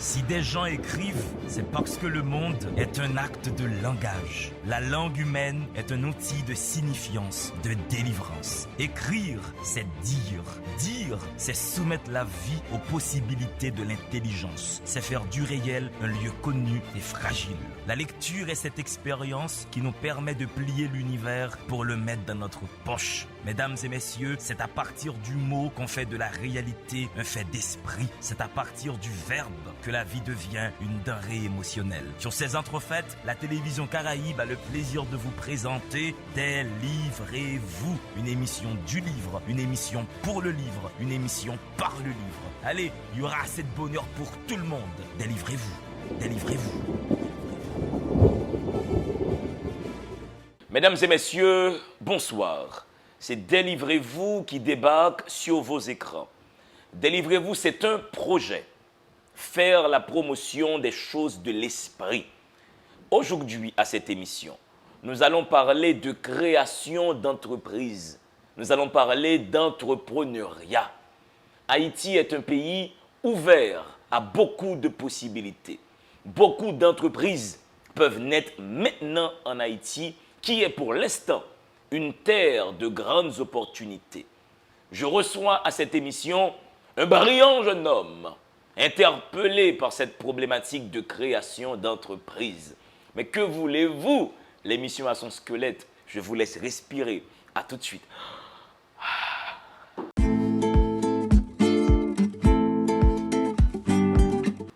Si des gens écrivent, c'est parce que le monde est un acte de langage. La langue humaine est un outil de signifiance, de délivrance. Écrire, c'est dire. Dire, c'est soumettre la vie aux possibilités de l'intelligence. C'est faire du réel un lieu connu et fragile. La lecture est cette expérience qui nous permet de plier l'univers pour le mettre dans notre poche. Mesdames et messieurs, c'est à partir du mot qu'on fait de la réalité un fait d'esprit. C'est à partir du verbe que la vie devient une denrée émotionnelle. Sur ces entrefaites, la télévision Caraïbe a le plaisir de vous présenter Délivrez-vous, une émission du livre, une émission pour le livre, une émission par le livre. Allez, il y aura assez de bonheur pour tout le monde. Délivrez-vous, délivrez-vous. Mesdames et messieurs, bonsoir. C'est Délivrez-vous qui débarque sur vos écrans. Délivrez-vous, c'est un projet. Faire la promotion des choses de l'esprit. Aujourd'hui, à cette émission, nous allons parler de création d'entreprises. Nous allons parler d'entrepreneuriat. Haïti est un pays ouvert à beaucoup de possibilités. Beaucoup d'entreprises peuvent naître maintenant en Haïti, qui est pour l'instant une terre de grandes opportunités. Je reçois à cette émission un brillant jeune homme, interpellé par cette problématique de création d'entreprise. Mais que voulez-vous? L'émission a son squelette. Je vous laisse respirer. À tout de suite.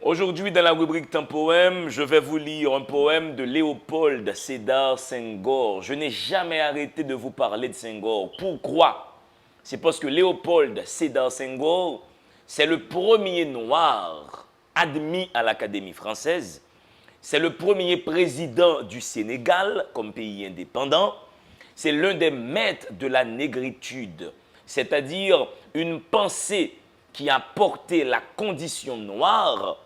Aujourd'hui, dans la rubrique Temps poème, je vais vous lire un poème de Léopold Sédar Senghor. Je n'ai jamais arrêté de vous parler de Senghor. Pourquoi? C'est parce que Léopold Sédar Senghor, c'est le premier noir admis à l'Académie française. C'est le premier président du Sénégal comme pays indépendant. C'est l'un des maîtres de la négritude, c'est-à-dire une pensée qui a porté la condition noire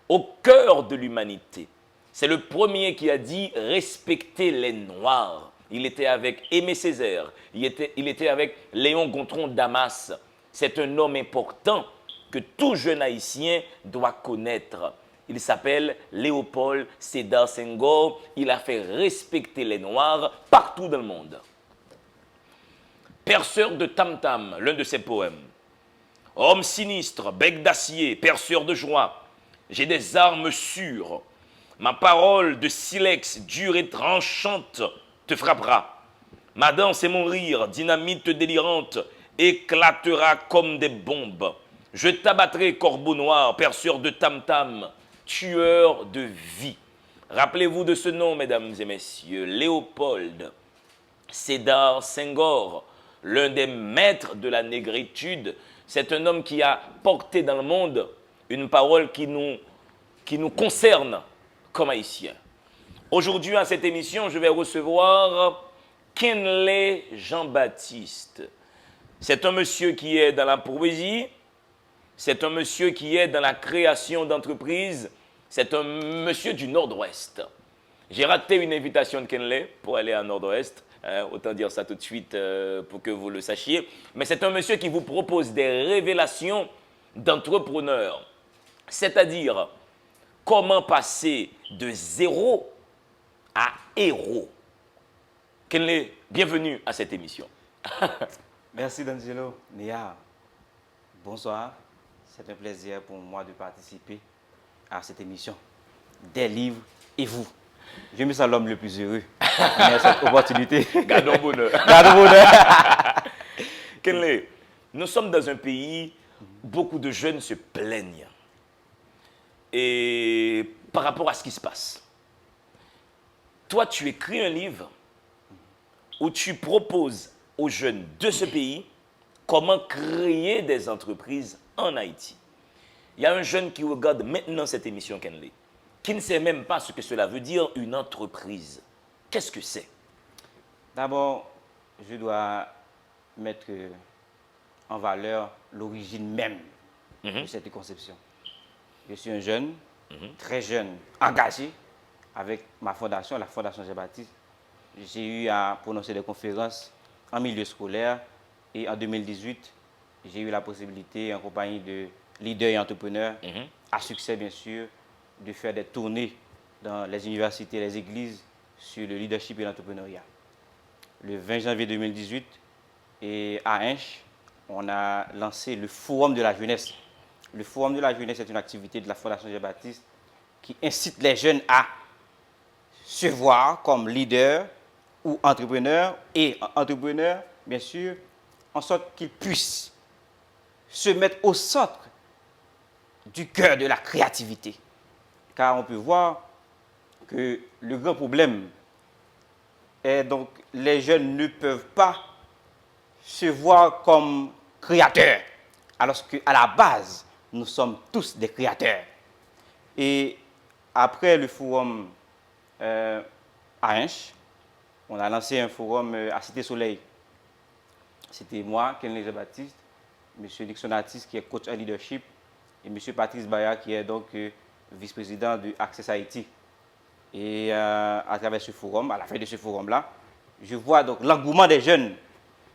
au cœur de l'humanité. C'est le premier qui a dit « respectez les Noirs ». Il était avec Aimé Césaire, il était avec Léon Gontran Damas. C'est un homme important que tout jeune haïtien doit connaître. Il s'appelle Léopold Sédar Senghor. Il a fait respecter les Noirs partout dans le monde. Perceur de tam-tam, l'un de ses poèmes. Homme sinistre, bec d'acier, perceur de joie. J'ai des armes sûres. Ma parole de silex dure et tranchante te frappera. Ma danse et mon rire, dynamite délirante, éclatera comme des bombes. Je t'abattrai, corbeau noir, perceur de tam-tam, tueur de vie. Rappelez-vous de ce nom, mesdames et messieurs, Léopold Sédar Senghor, l'un des maîtres de la négritude. C'est un homme qui a porté dans le monde une parole qui nous concerne comme haïtiens. Aujourd'hui, à cette émission, je vais recevoir Kenley Jean-Baptiste. C'est un monsieur qui est dans la poésie, c'est un monsieur qui est dans la création d'entreprises, c'est un monsieur du Nord-Ouest. J'ai raté une invitation de Kenley pour aller à Nord-Ouest, autant dire ça tout de suite pour que vous le sachiez. Mais c'est un monsieur qui vous propose des révélations d'entrepreneurs. C'est-à-dire, comment passer de zéro à héros. Kenley, bienvenue à cette émission. Merci D'Angelo. Nia, bonsoir. C'est un plaisir pour moi de participer à cette émission. Des livres et vous. Je me sens l'homme le plus heureux. Mais cette opportunité. Gardons bonheur. Gardons bonheur. Kenley, nous sommes dans un pays où beaucoup de jeunes se plaignent. Et par rapport à ce qui se passe, toi, tu écris un livre où tu proposes aux jeunes de ce pays comment créer des entreprises en Haïti. Il y a un jeune qui regarde maintenant cette émission, Kenley, qui ne sait même pas ce que cela veut dire, une entreprise. Qu'est-ce que c'est? D'abord, je dois mettre en valeur l'origine même de cette conception. Je suis un jeune, très jeune, engagé avec ma fondation, la Fondation Jean-Baptiste. J'ai eu à prononcer des conférences en milieu scolaire et en 2018, j'ai eu la possibilité, en compagnie de leaders et entrepreneurs, à succès, bien sûr, de faire des tournées dans les universités, les églises sur le leadership et l'entrepreneuriat. Le 20 janvier 2018, et à Hinche, on a lancé le Forum de la jeunesse. Le Forum de la jeunesse est une activité de la Fondation Jean-Baptiste qui incite les jeunes à se voir comme leaders ou entrepreneurs, et entrepreneurs, bien sûr, en sorte qu'ils puissent se mettre au centre du cœur de la créativité. Car on peut voir que le grand problème est donc les jeunes ne peuvent pas se voir comme créateurs, alors qu'à la base, nous sommes tous des créateurs. Et après le forum à Hinche, on a lancé un forum à Cité Soleil. C'était moi, Kenley Jean-Baptiste, M. Nixon Artis, qui est coach en leadership, et M. Patrice Baya, qui est donc vice-président de Access Haïti. Et à travers ce forum, à la fin de ce forum-là, je vois donc l'engouement des jeunes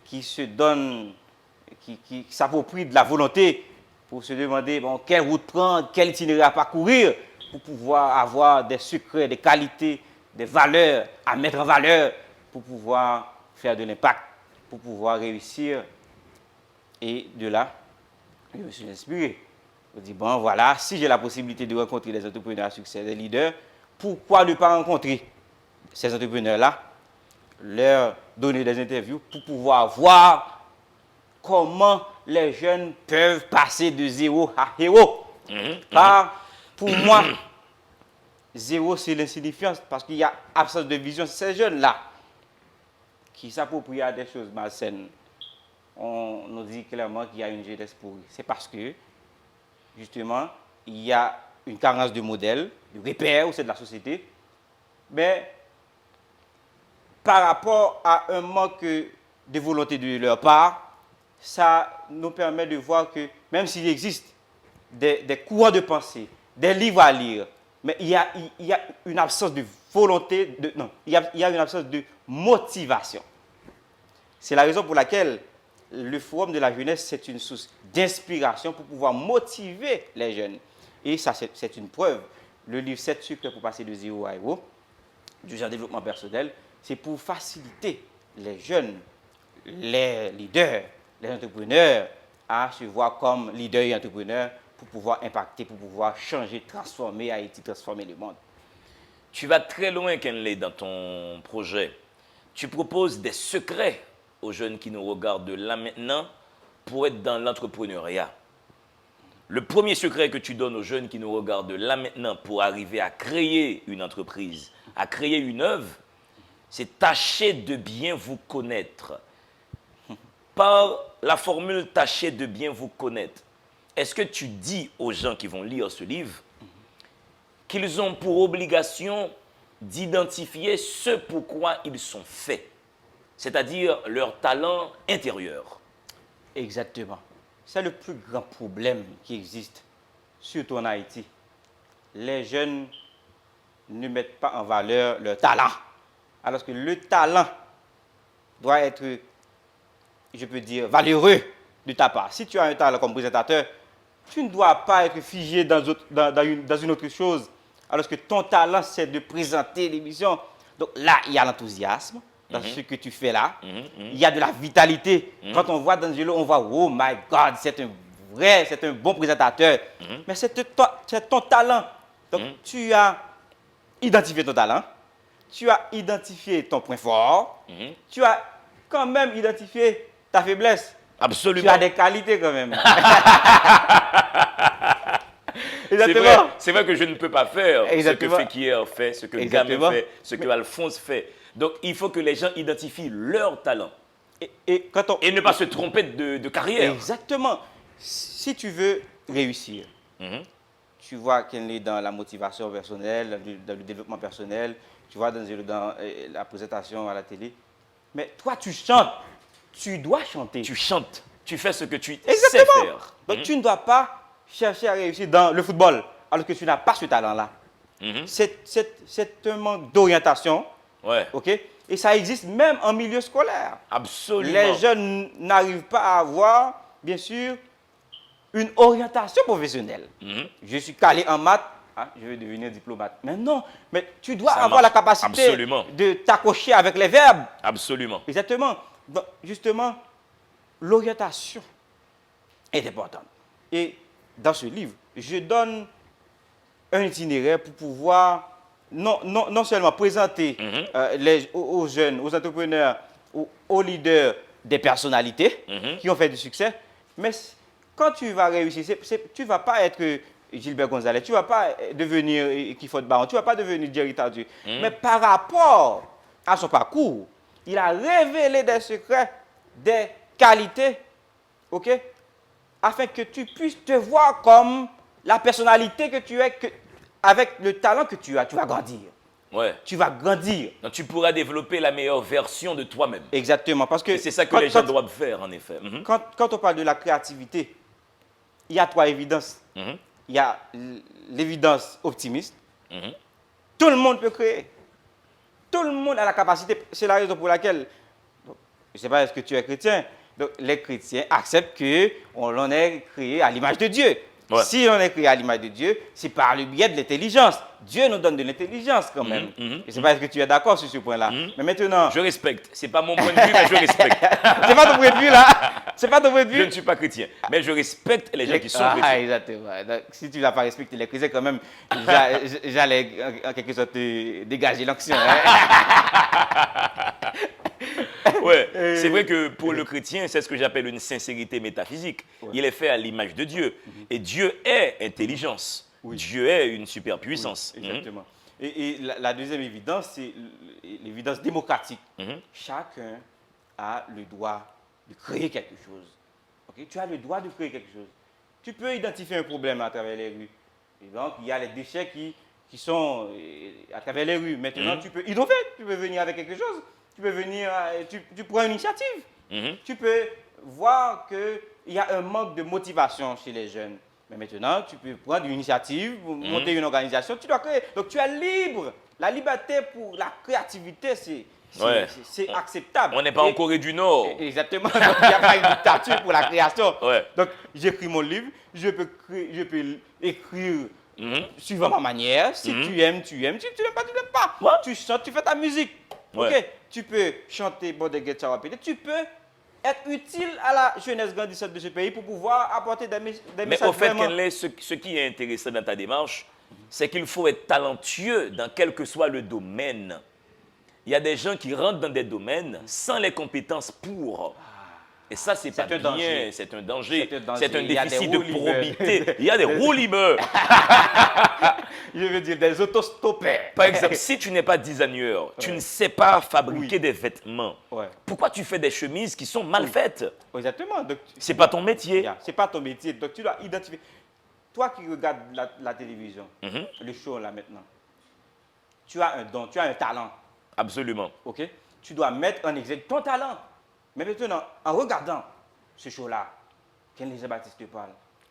qui se donnent, qui s'approprient de la volonté pour se demander bon, quelle route prendre, quel itinéraire parcourir pour pouvoir avoir des secrets, des qualités, des valeurs à mettre en valeur pour pouvoir faire de l'impact, pour pouvoir réussir. Et de là, je me suis inspiré. Je me dis, bon voilà, si j'ai la possibilité de rencontrer les entrepreneurs à succès, les leaders, pourquoi ne pas rencontrer ces entrepreneurs-là, leur donner des interviews pour pouvoir voir comment les jeunes peuvent passer de zéro à héros. Car pour moi, zéro c'est l'insignifiance parce qu'il y a absence de vision. Ces jeunes-là qui s'approprient à des choses malsaines, on nous dit clairement qu'il y a une jeunesse pourrie. C'est parce que, justement, il y a une carence de modèles, de repères au sein de la société, mais par rapport à un manque de volonté de leur part, ça nous permet de voir que même s'il existe des courants de pensée, des livres à lire, mais il y a une absence de volonté, il y a une absence de motivation. C'est la raison pour laquelle le Forum de la jeunesse, c'est une source d'inspiration pour pouvoir motiver les jeunes. Et ça, c'est une preuve. Le livre 7 secrets pour passer de zéro à héros, du genre développement personnel, c'est pour faciliter les jeunes, les leaders, les entrepreneurs à se voir comme leaders et entrepreneurs pour pouvoir impacter, pour pouvoir changer, transformer Haïti, transformer le monde. Tu vas très loin, Kenley, dans ton projet. Tu proposes des secrets aux jeunes qui nous regardent là maintenant pour être dans l'entrepreneuriat. Le premier secret que tu donnes aux jeunes qui nous regardent là maintenant pour arriver à créer une entreprise, à créer une œuvre, c'est tâcher de bien vous connaître. Par la formule tâcher de bien vous connaître, est-ce que tu dis aux gens qui vont lire ce livre qu'ils ont pour obligation d'identifier ce pourquoi ils sont faits, c'est-à-dire leur talent intérieur? Exactement. C'est le plus grand problème qui existe, surtout en Haïti. Les jeunes ne mettent pas en valeur leur talent. Alors que le talent doit être, je peux dire, valeureux de ta part. Si tu as un talent comme présentateur, tu ne dois pas être figé dans une autre chose. Alors que ton talent, c'est de présenter l'émission. Donc là, il y a l'enthousiasme dans ce que tu fais là. Il y a de la vitalité. Quand on voit D'Angelo, on voit, oh my God, c'est un bon présentateur. Mais c'est ton talent. Donc tu as identifié ton talent. Tu as identifié ton point fort. Tu as quand même identifié ta faiblesse. Absolument. Tu as des qualités quand même. C'est vrai que je ne peux pas faire Exactement. ce que Fekier fait, ce que Gamin fait, ce que Alphonse fait. Donc, il faut que les gens identifient leur talent. Et ne pas se tromper de carrière. Exactement. Si tu veux réussir, tu vois qu'elle est dans la motivation personnelle, dans le développement personnel, tu vois dans la présentation à la télé. Mais toi, tu chantes. Tu dois chanter. Tu chantes. Tu fais ce que tu Exactement. sais faire. Donc, tu ne dois pas chercher à réussir dans le football alors que tu n'as pas ce talent-là. C'est un manque d'orientation. Ouais. OK? Et ça existe même en milieu scolaire. Absolument. Les jeunes n'arrivent pas à avoir, bien sûr, une orientation professionnelle. Je suis calé en maths, hein, je vais devenir diplomate. Mais non, mais tu dois Ça avoir la marche. capacité Absolument. de t'accrocher avec les verbes. Absolument. Exactement. Donc, justement, l'orientation est importante. Et dans ce livre, je donne un itinéraire pour pouvoir non seulement présenter aux jeunes, aux entrepreneurs, aux leaders des personnalités qui ont fait du succès, mais quand tu vas réussir, tu ne vas pas être Gilbert Gonzalez, tu ne vas pas devenir Kifot Baron, tu ne vas pas devenir Jerry Tardieu. Mais par rapport à son parcours, il a révélé des secrets, des qualités, ok, afin que tu puisses te voir comme la personnalité que tu es, avec le talent que tu as, tu vas grandir. Ouais. Tu vas grandir. Donc, tu pourras développer la meilleure version de toi-même. Exactement. Parce que Et c'est ça que les gens doivent faire, en effet. Quand on parle de la créativité, il y a trois évidences. Il y a l'évidence optimiste. Tout le monde peut créer. Tout le monde a la capacité. C'est la raison pour laquelle, je ne sais pas, est-ce que tu es chrétien? Donc, les chrétiens acceptent qu'on est créé à l'image de Dieu. Ouais. Si on est créé à l'image de Dieu, c'est par le biais de l'intelligence. Dieu nous donne de l'intelligence quand même. Je ne sais pas est-ce que tu es d'accord sur ce point-là. Mais maintenant... Je respecte. Ce n'est pas mon point de vue, mais je respecte. C'est pas ton point de vue là. C'est pas ton point de vue. Je ne suis pas chrétien, mais je respecte les gens qui sont Ah, chrétiens. exactement. Donc, si tu n'as pas respecté les chrétiens, quand même, j'allais en quelque sorte te dégager l'onction. Ouais, c'est vrai que pour le chrétien, c'est ce que j'appelle une sincérité métaphysique. Il est fait à l'image de Dieu. Et Dieu est intelligence. Dieu est une superpuissance. Exactement. Et la deuxième évidence, c'est l'évidence démocratique. Chacun a le droit de créer quelque chose. Okay? Tu as le droit de créer quelque chose. Tu peux identifier un problème à travers les rues. Et donc, il y a les déchets qui sont à travers les rues. Maintenant, tu peux innover. Tu peux venir avec quelque chose. Tu peux venir, tu prends une initiative. Tu peux voir qu'il y a un manque de motivation chez les jeunes. Mais maintenant, tu peux prendre une initiative, monter une organisation, tu dois créer. Donc, tu es libre. La liberté pour la créativité, c'est acceptable. On n'est pas en Corée du Nord. Exactement. Donc, il n'y a pas une dictature pour la création. Ouais. Donc, j'écris mon livre, je peux écrire suivant ma manière. Si tu aimes, tu aimes. Si tu n'aimes pas, tu n'aimes pas. Ouais. Tu chantes, tu fais ta musique. Ouais. Ok. Tu peux chanter Bodeghet Chawapete. Tu peux être utile à la jeunesse grandissante de ce pays pour pouvoir apporter des Mais messages au fait, vraiment... Kenley, ce qui est intéressant dans ta démarche, c'est qu'il faut être talentueux dans quel que soit le domaine. Il y a des gens qui rentrent dans des domaines sans les compétences pour. Et ça, c'est pas un bien, danger. c'est un danger, C'est un danger. c'est un Il y a déficit des de roues-libeurs. probité. Il y a des roues-libeurs. Je veux dire des autostoppeurs. Par exemple, si tu n'es pas designer, tu ne sais pas fabriquer des vêtements, Ouais. pourquoi tu fais des chemises qui sont mal faites? Exactement. Donc, C'est pas ton métier. c'est pas ton métier. Donc, tu dois identifier. Toi qui regardes la télévision, le show là maintenant, tu as un don, tu as un talent. Absolument. Ok? Tu dois mettre en exergue ton talent. Mais maintenant, en regardant ce show-là, Kenley Jean-Baptiste te parle,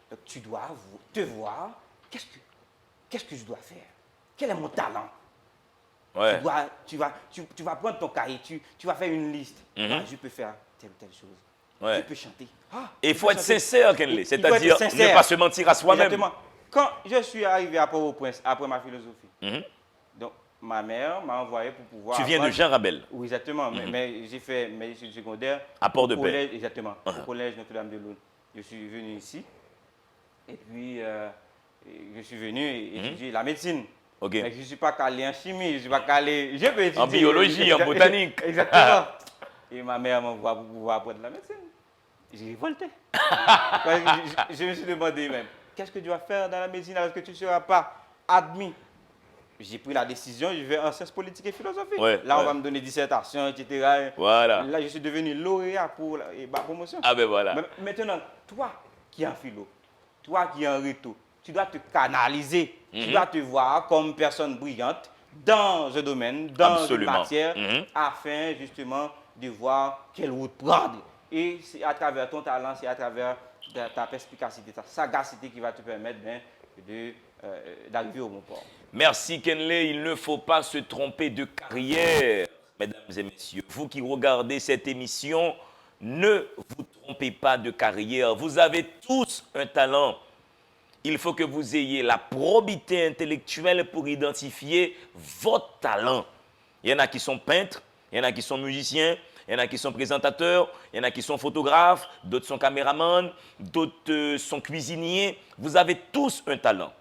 donc tu dois te voir, qu'est-ce que je dois faire? Quel est mon talent? Ouais. Tu vas prendre ton cahier, tu vas faire une liste. Ah, je peux faire telle ou telle chose. Ouais. Je peux chanter. Ah, Et il je faut peux être chanter. sincère, Kenley. Il faut être C'est-à-dire sincère. ne pas se mentir à soi-même. Exactement. Quand je suis arrivé à Port-au-Prince, après ma philosophie, donc ma mère m'a envoyé pour pouvoir... Tu viens de Jean Rabel. Oui, exactement. Mais j'ai fait mes études secondaires À Port-de-Paix. au collège, exactement, au collège Notre-Dame-de-Lune. Je suis venu ici et puis je suis venu étudier la médecine. Ok. Mais je ne suis pas calé en chimie, je ne suis pas calé... Je peux étudier... En biologie, en botanique. Exactement. Et ma mère m'envoie pour pouvoir apprendre la médecine. J'ai révolté. je me suis demandé même, qu'est-ce que tu vas faire dans la médecine alors que tu ne seras pas admis? J'ai pris la décision, je vais en sciences politiques et philosophie. Ouais, Là, on ouais. va me donner dissertation, etc. Voilà. Là, je suis devenu lauréat pour ma promotion. Ah ben voilà. Mais maintenant, toi qui es en philo, toi qui es en réto, tu dois te canaliser. Tu dois te voir comme personne brillante dans un domaine, dans Absolument. une matière, afin justement de voir quelle route prendre. Et c'est à travers ton talent, c'est à travers ta perspicacité, ta sagacité qui va te permettre d'arriver au bon port. Merci Kenley, il ne faut pas se tromper de carrière, mesdames et messieurs. Vous qui regardez cette émission, ne vous trompez trompez pas de carrière. Vous avez tous un talent. Il faut que vous ayez la probité intellectuelle pour identifier votre talent. Il y en a qui sont peintres, il y en a qui sont musiciens, il y en a qui sont présentateurs, il y en a qui sont photographes, d'autres sont caméramans, d'autres sont cuisiniers. Vous avez tous un talent.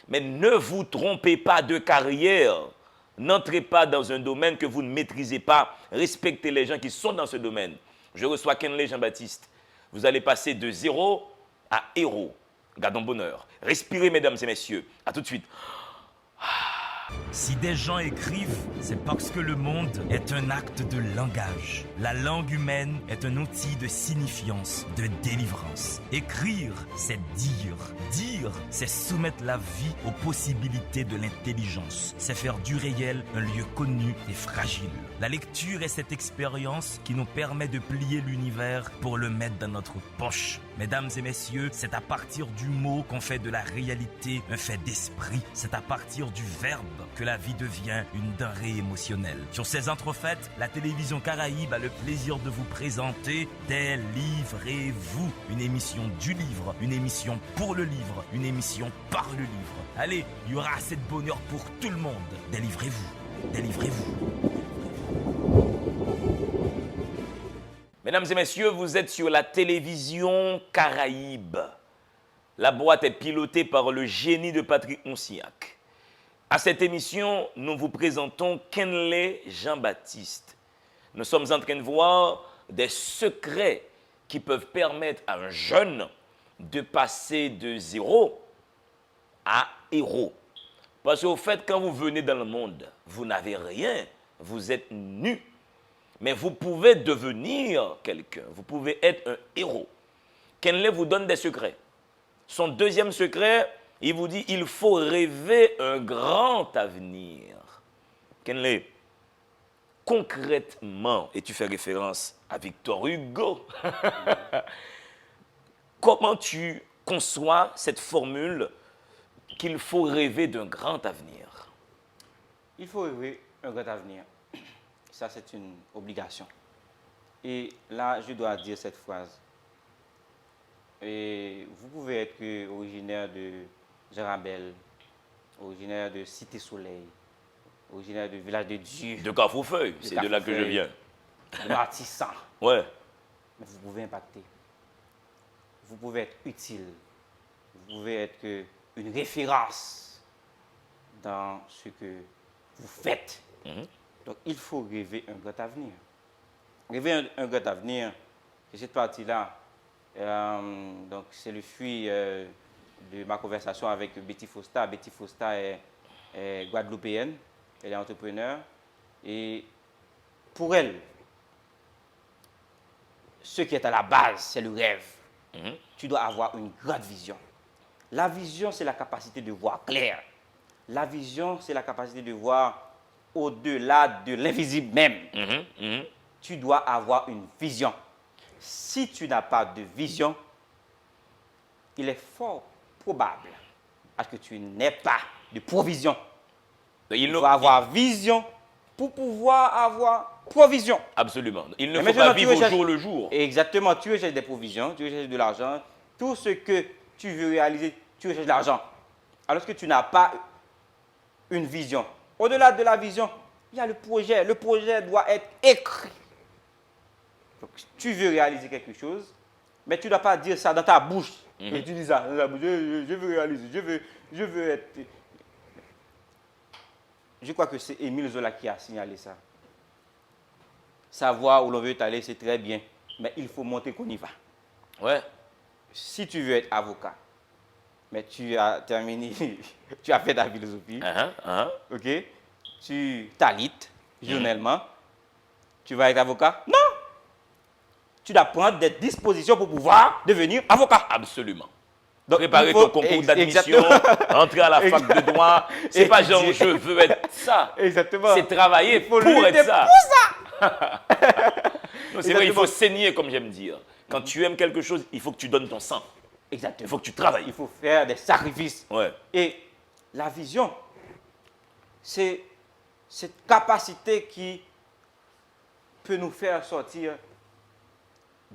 Mais ne vous trompez pas de carrière. N'entrez pas dans un domaine que vous ne maîtrisez pas. Respectez les gens qui sont dans ce domaine. Je reçois Kenley Jean-Baptiste. Vous allez passer de 0 à héros. Gardons bonheur. Respirez, mesdames et messieurs. À tout de suite. Si des gens écrivent, c'est parce que le monde est un acte de langage. La langue humaine est un outil de signifiance, de délivrance. Écrire, c'est dire. Dire, c'est soumettre la vie aux possibilités de l'intelligence. C'est faire du réel un lieu connu et fragile. La lecture est cette expérience qui nous permet de plier l'univers pour le mettre dans notre poche. Mesdames et messieurs, c'est à partir du mot qu'on fait de la réalité un fait d'esprit. C'est à partir du verbe que la vie devient une denrée émotionnelle. Sur ces entrefaites, la télévision Caraïbe a le plaisir de vous présenter Délivrez-vous, une émission du livre, une émission pour le livre, une émission par le livre. Allez, il y aura assez de bonheur pour tout le monde. Délivrez-vous, délivrez-vous. Mesdames et messieurs, vous êtes sur la télévision Caraïbe. La boîte est pilotée par le génie de Patrick Onsiak. À cette émission, nous vous présentons Kenley Jean-Baptiste. Nous sommes en train de voir des secrets qui peuvent permettre à un jeune de passer de 0 à héros. Parce qu'au fait, quand vous venez dans le monde, vous n'avez rien, vous êtes nu. Mais vous pouvez devenir quelqu'un, vous pouvez être un héros. Kenley vous donne des secrets. Son deuxième secret, il vous dit, il faut rêver un grand avenir. Kenley, concrètement, et tu fais référence à Victor Hugo, comment tu conçois cette formule qu'il faut rêver d'un grand avenir? Il faut rêver un grand avenir. Ça, c'est une obligation. Et là, je dois dire cette phrase. Et vous pouvez être originaire de Jarabel, originaire de Cité-Soleil, originaire du village de Dieu. De Carrefourfeuille, c'est de là que je viens. De Martissan. Ouais. Mais vous pouvez impacter. Vous pouvez être utile. Vous pouvez être une référence dans ce que vous faites. Donc, il faut rêver un grand avenir. Rêver un grand avenir, c'est cette partie-là. Donc, c'est le fruit de ma conversation avec Betty Fosta. Betty Fosta est guadeloupéenne, elle est entrepreneur. Et pour elle, ce qui est à la base, c'est le rêve. Tu dois avoir une grande vision. La vision, c'est la capacité de voir clair. La vision, c'est la capacité de voir au-delà de l'invisible même. Tu dois avoir une vision. Si tu n'as pas de vision, il est fort probable que tu n'aies pas de provision. Il faut avoir vision pour pouvoir avoir provision. Absolument. Il ne faut pas vivre au jour le jour. Exactement. Tu recherches des provisions, tu recherches de l'argent. Tout ce que tu veux réaliser, tu recherches de l'argent. Alors que tu n'as pas une vision. Au-delà de la vision, il y a le projet. Le projet doit être écrit. Donc, tu veux réaliser quelque chose, mais tu ne dois pas dire ça dans ta bouche. Et tu dis ça dans ta bouche. Je veux réaliser, je veux être... Je crois que c'est Émile Zola qui a signalé ça. Savoir où l'on veut aller, c'est très bien, mais il faut montrer qu'on y va. Ouais. Si tu veux être avocat, mais tu as terminé, tu as fait ta philosophie, ok? Tu t'alites journellement, tu vas être avocat? Non! Tu dois prendre des dispositions pour pouvoir devenir avocat. Absolument. Donc, préparer ton concours d'admission, entrer à la fac de droit. C'est pas genre je veux être ça. Exactement. C'est travailler pour être ça. Non, c'est vrai, il faut saigner, comme j'aime dire. Quand tu aimes quelque chose, il faut que tu donnes ton sang. Exactement. Il faut que tu travailles. Il faut faire des sacrifices. Ouais. Et la vision, c'est cette capacité qui peut nous faire sortir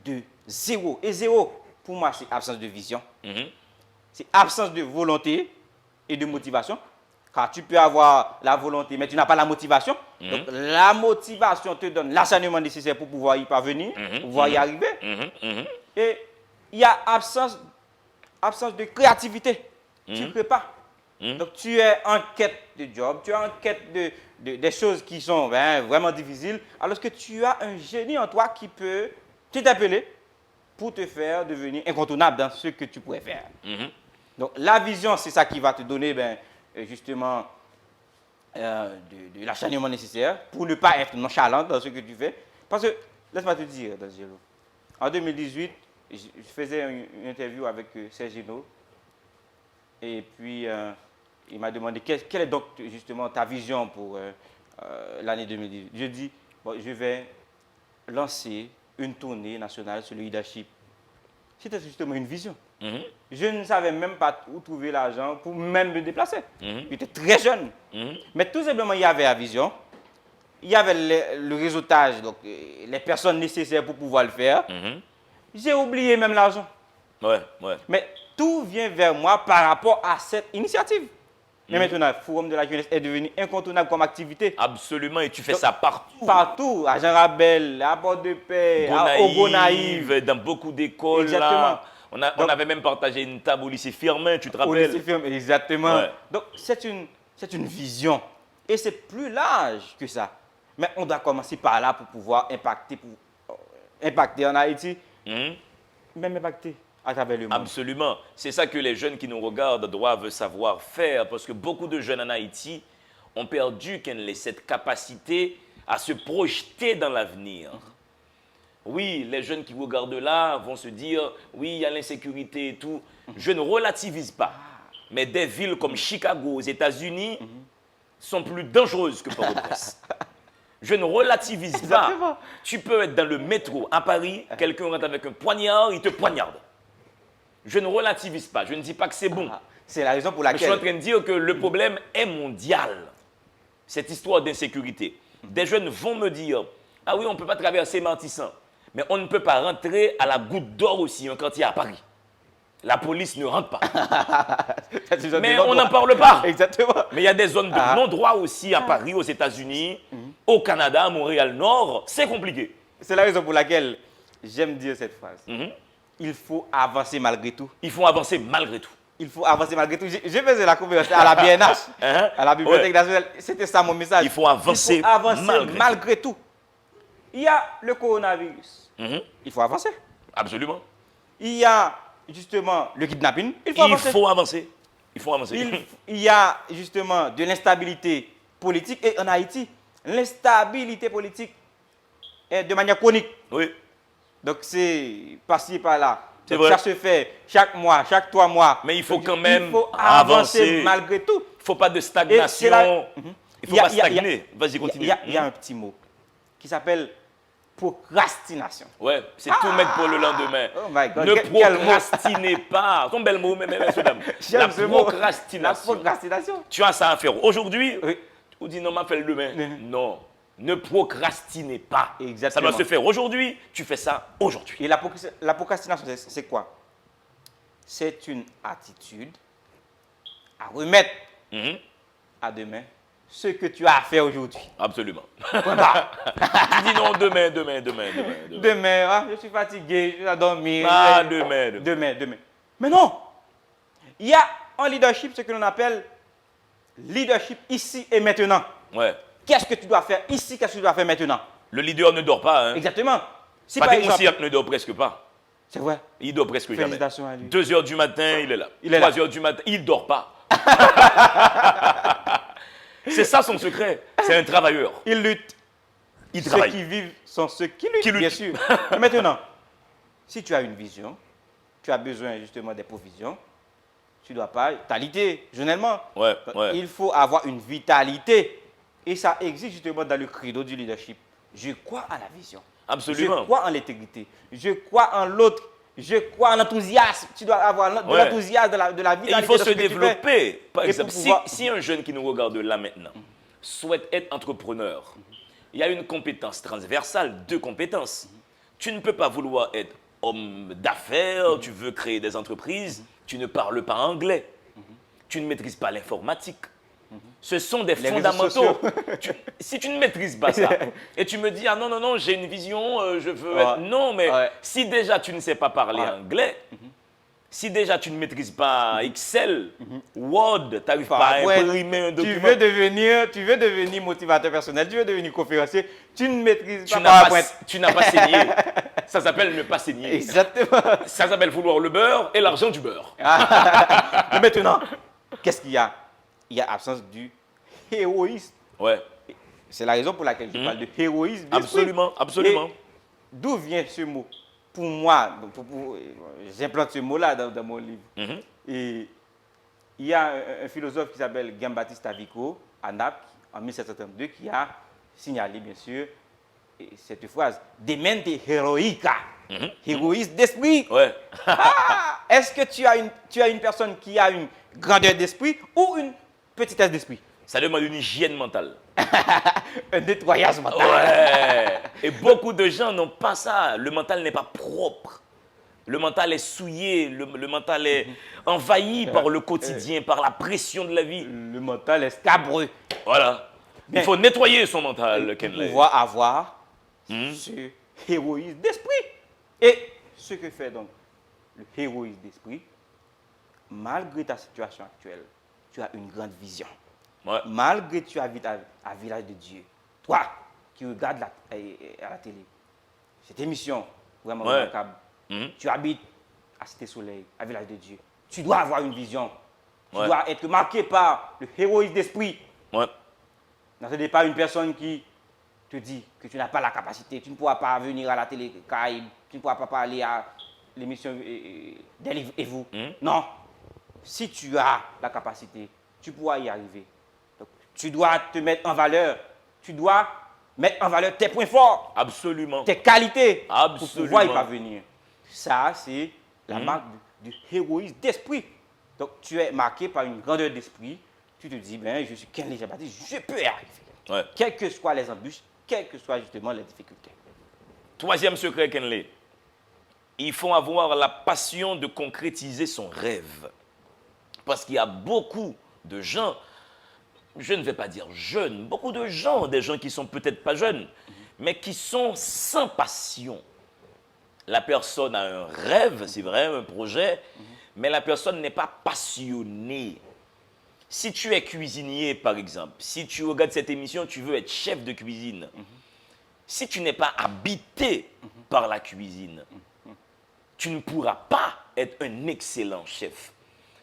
de Zéro. Et zéro, pour moi, c'est absence de vision. Mhm. C'est absence de volonté et de motivation. Car tu peux avoir la volonté, mais tu n'as pas la motivation. Donc, la motivation te donne l'enseignement nécessaire pour pouvoir y parvenir, pour pouvoir y arriver. Et il y a absence de créativité. Tu ne peux pas. Donc, tu es en quête de job, tu es en quête des choses qui sont vraiment difficiles, alors que tu as un génie en toi qui peut t'interpeller pour te faire devenir incontournable dans ce que tu pourrais faire. Donc, la vision, c'est ça qui va te donner justement de l'acharnement nécessaire pour ne pas être nonchalant dans ce que tu fais. Parce que, laisse-moi te dire, Danzielo, en 2018, je faisais une interview avec Serge Gino, et puis il m'a demandé quelle est donc justement ta vision pour l'année 2018. Je dis, bon, je vais lancer une tournée nationale sur le leadership. C'était justement une vision. Je ne savais même pas où trouver l'argent pour même me déplacer. J'étais très jeune. Mais tout simplement, il y avait la vision, il y avait le réseautage, donc les personnes nécessaires pour pouvoir le faire. J'ai oublié même l'argent. Ouais. Mais tout vient vers moi par rapport à cette initiative. Mais maintenant, le Forum de la jeunesse est devenu incontournable comme activité. Absolument, et tu fais ça partout. Partout, à Jean Rabel, à Port-de-Paix, au Gonaïve. Dans beaucoup d'écoles. Exactement. Là. On avait même partagé une table au lycée Firmin, tu te rappelles? Au lycée Firmin, exactement. Ouais. Donc, c'est une vision. Et c'est plus large que ça. Mais on doit commencer par là pour pouvoir impacter en Haïti, même impacter à travers le monde. Absolument. C'est ça que les jeunes qui nous regardent doivent savoir faire, parce que beaucoup de jeunes en Haïti ont perdu cette capacité à se projeter dans l'avenir. Oui, les jeunes qui regardent là vont se dire, oui, il y a l'insécurité et tout. Je ne relativise pas. Mais des villes comme Chicago aux États-Unis sont plus dangereuses que Port-au-Prince. Je ne relativise pas. Tu peux être dans le métro à Paris, quelqu'un rentre avec un poignard, il te poignarde. Je ne relativise pas. Je ne dis pas que c'est bon. C'est la raison pour Mais laquelle... je suis en train de dire que le problème est mondial. Cette histoire d'insécurité. Des jeunes vont me dire, ah oui, on ne peut pas traverser Martissan. Mais on ne peut pas rentrer à la Goutte d'Or aussi, un quartier à Paris. La police ne rentre pas. Mais on n'en parle pas. Exactement. Mais il y a des zones de non-droit aussi à Paris, aux États-Unis, au Canada, à Montréal-Nord. C'est compliqué. C'est la raison pour laquelle j'aime dire cette phrase. Il faut avancer malgré tout. Il faut avancer malgré tout. Il faut avancer malgré tout. Je faisais la conférence à la BNH, à la Bibliothèque nationale. C'était ça mon message. Il faut avancer, malgré tout. Il y a le coronavirus. Il faut avancer. Absolument. Il y a justement le kidnapping. Il faut avancer. Il y a justement de l'instabilité politique. Et en Haïti, l'instabilité politique est de manière chronique. Oui. Donc c'est par-ci, par-là. C'est vrai. Ça se fait chaque mois, chaque 3 mois. Mais il faut quand même il faut avancer malgré tout. Il ne faut pas de stagnation. Il ne faut pas stagner. Vas-y, continue. Il y a un petit mot qui s'appelle procrastination. Ouais, c'est tout mettre pour le lendemain. Oh my God. Ne procrastinez pas. Ton bel mot, mesdames. La procrastination. La procrastination. Tu as ça à faire aujourd'hui. Oui. Ou dis non, m'a fait le demain. Non. Ne procrastinez pas. Exactement. Ça doit se faire aujourd'hui. Tu fais ça aujourd'hui. Et la procrastination, c'est quoi? C'est une attitude à remettre à demain ce que tu as à faire aujourd'hui. Absolument. Tu dis non, demain. Demain, je suis fatigué, je vais dormir. Demain. Mais non! Il y a en leadership ce que l'on appelle leadership ici et maintenant. Ouais. Qu'est-ce que tu dois faire ici, qu'est-ce que tu dois faire maintenant? Le leader ne dort pas. Hein. Exactement. Si Patrick Moussiak ne dort presque pas. C'est vrai. Il dort presque jamais. Félicitations à lui. 2 heures du matin, il est là. 3 heures du matin, il ne dort pas. C'est ça son secret. C'est un travailleur. Il lutte. Il travaille. Ceux qui vivent sont ceux qui luttent, bien sûr. Mais maintenant, si tu as une vision, tu as besoin justement des provisions, tu ne dois pas t'aliter journellement. Ouais. Il faut avoir une vitalité. Et ça existe justement dans le credo du leadership. Je crois à la vision. Absolument. Je crois en l'intégrité. Je crois en l'autre. Je crois en l'entrepreneurisme. Tu dois avoir de l'enthousiasme, de la vitalité. Et il faut se développer. Par exemple, pouvoir... si un jeune qui nous regarde là maintenant souhaite être entrepreneur, il y a une compétence transversale, 2 compétences. Tu ne peux pas vouloir être homme d'affaires, tu veux créer des entreprises, tu ne parles pas anglais. Tu ne maîtrises pas l'informatique. Ce sont des Les fondamentaux. Si tu ne maîtrises pas ça, et tu me dis, ah non, non, non, j'ai une vision, je veux être... Non, mais si déjà tu ne sais pas parler anglais, si déjà tu ne maîtrises pas Excel, Word, tu n'arrives pas à imprimer un document... Tu veux devenir motivateur personnel, tu veux devenir conférencier, tu ne maîtrises pas PowerPoint. Tu n'as pas saigné. Ça s'appelle ne pas saigner. Exactement. Ça s'appelle vouloir le beurre et l'argent du beurre. Mais maintenant, qu'est-ce qu'il y a? Il y a absence du héroïsme. Ouais. C'est la raison pour laquelle je parle de héroïsme. Absolument, absolument. D'où vient ce mot? Pour moi, j'implante ce mot-là dans mon livre. Et il y a un philosophe qui s'appelle Giambattista Vico, à Naples, en 1732, qui a signalé, bien sûr, cette phrase « De mente heroica », héroïsme d'esprit. Ouais. Est-ce que tu as une personne qui a une grandeur d'esprit ou une petitesse d'esprit? Ça demande une hygiène mentale. Un nettoyage mental. Ouais. Et beaucoup de gens n'ont pas ça. Le mental n'est pas propre. Le mental est souillé. Le mental est envahi par le quotidien, par la pression de la vie. Le mental est scabreux. Voilà. Il faut nettoyer son mental, Pour Kenley. pouvoir avoir ce héroïsme d'esprit. Et ce que fait donc le héroïsme d'esprit, malgré ta situation actuelle, tu as une grande vision. Ouais. Malgré que tu habites à Village de Dieu, toi qui regardes à la télé, cette émission vraiment remarquable, tu habites à Cité Soleil, à Village de Dieu, tu dois avoir une vision. Tu dois être marqué par le héroïsme d'esprit. Ouais. Ce n'est pas une personne qui te dit que tu n'as pas la capacité, tu ne pourras pas venir à la télé Caraïbe, tu ne pourras pas parler à l'émission Des livres et vous. Non. Si tu as la capacité, tu pourras y arriver. Donc, tu dois te mettre en valeur. Tu dois mettre en valeur tes points forts. Absolument. Tes qualités. Absolument. Pour pouvoir y parvenir. Ça, c'est la marque du héroïsme d'esprit. Donc, tu es marqué par une grandeur d'esprit. Tu te dis, ben, je suis Kenley Jean-Baptiste, je peux y arriver. Ouais. Quelles que soient les embûches, quelles que soient justement les difficultés. Troisième secret, Kenley. Il faut avoir la passion de concrétiser son rêve. Parce qu'il y a beaucoup de gens, je ne vais pas dire jeunes, beaucoup de gens, des gens qui sont peut-être pas jeunes, mais qui sont sans passion. La personne a un rêve, c'est vrai, un projet, mais la personne n'est pas passionnée. Si tu es cuisinier, par exemple, si tu regardes cette émission, tu veux être chef de cuisine. Si tu n'es pas habité par la cuisine, tu ne pourras pas être un excellent chef.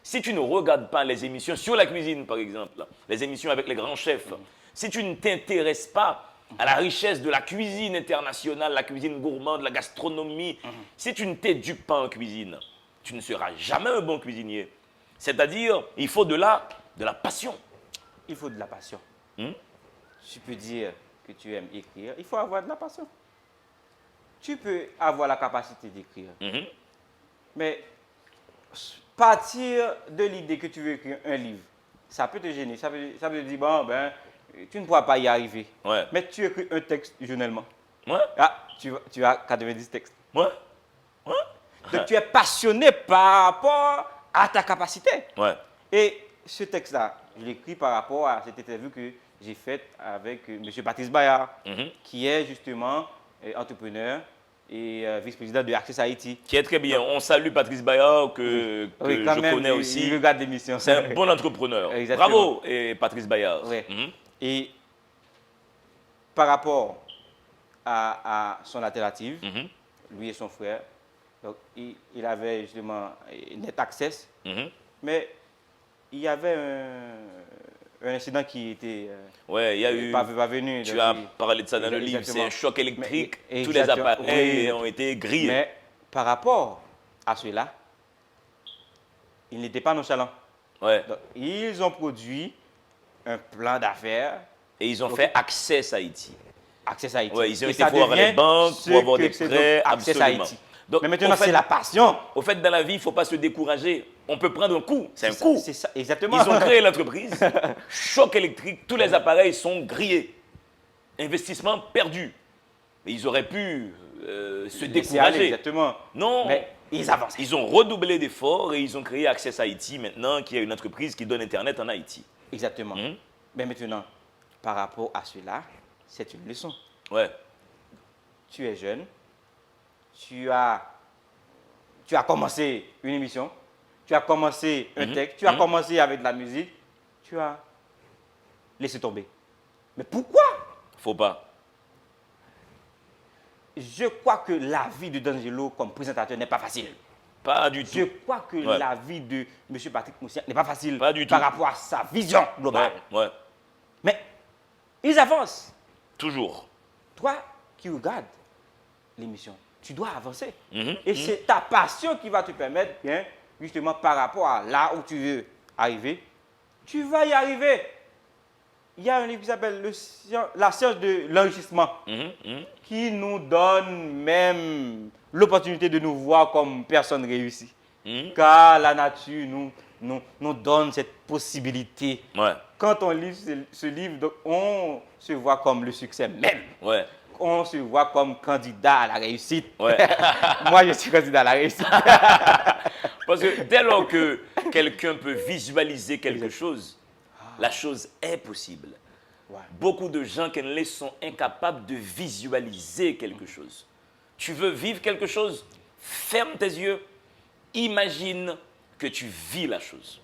Si tu ne regardes pas les émissions sur la cuisine, par exemple, les émissions avec les grands chefs, si tu ne t'intéresses pas à la richesse de la cuisine internationale, la cuisine gourmande, la gastronomie, si tu ne t'éduques pas en cuisine, tu ne seras jamais un bon cuisinier. C'est-à-dire, il faut de la passion. Il faut de la passion. Tu peux dire que tu aimes écrire, il faut avoir de la passion. Tu peux avoir la capacité d'écrire, mais partir de l'idée que tu veux écrire un livre, ça peut te gêner. Ça peut te dire, bon, ben, tu ne pourras pas y arriver. Ouais. Mais tu écris un texte journellement. Ouais. Ah, tu as 90 textes. Ouais. Ouais. Donc, tu es passionné par rapport à ta capacité. Ouais. Et ce texte-là, je l'ai écrit par rapport à cette interview que j'ai faite avec M. Patrice Bayard, qui est justement entrepreneur et vice-président de Access Haïti. Qui est très bien. On salue Patrice Bayard, que je connais aussi. Il regarde l'émission. C'est un bon entrepreneur. Exactement. Bravo, et Patrice Bayard. Ouais. Et par rapport à son alternative, lui et son frère, donc, il avait justement Net Access, mais il y avait un incident qui était ouais, il y a eu, pas venu. Tu as parlé de ça dans le livre, c'est un choc électrique, tous les appareils ont été grillés. Mais par rapport à cela, ils n'étaient pas nonchalants. Ouais. Donc, ils ont produit un plan d'affaires. Et ils ont fait Access Haïti. Access Haïti. Ouais, ils ont et été voir les banques, pour avoir des prêts, absolument. Donc, mais maintenant, c'est la passion. Au fait, dans la vie, il ne faut pas se décourager. On peut prendre un coup, c'est un coup. C'est ça, exactement. Ils ont créé l'entreprise, choc électrique, tous les appareils sont grillés. Investissement perdu. Mais ils auraient pu se Laisser aller, décourager. exactement. Non, Mais ils avancent. ils ont redoublé d'efforts et ils ont créé Access Haïti maintenant, qui est une entreprise qui donne Internet en Haïti. Exactement. Mhm. Mais maintenant, par rapport à cela, c'est une leçon. Ouais. Tu es jeune, tu as commencé une émission, tu as commencé un texte, tu as commencé avec de la musique, tu as laissé tomber. Mais pourquoi? Faut pas. Je crois que la vie de D'Angelo comme présentateur n'est pas facile. Pas du Je tout. crois que Ouais. la vie de M. Patrick Moussian n'est pas facile Pas du tout. par rapport à sa vision globale. Ouais. Mais ils avancent. Toujours. Toi qui regardes l'émission, tu dois avancer. Mhm. Et c'est ta passion qui va te permettre, bien, justement, par rapport à là où tu veux arriver, tu vas y arriver. Il y a un livre qui s'appelle La science de l'enrichissement qui nous donne même l'opportunité de nous voir comme personnes réussies. Car la nature nous donne cette possibilité. Ouais. Quand on lit ce livre, donc, on se voit comme le succès même. Ouais. On se voit comme candidat à la réussite. Ouais. Moi, je suis candidat à la réussite. Parce que dès lors que quelqu'un peut visualiser quelque chose, la chose est possible. Ouais. Beaucoup de gens qui sont incapables de visualiser quelque chose. Tu veux vivre quelque chose, ferme tes yeux, imagine que tu vis la chose.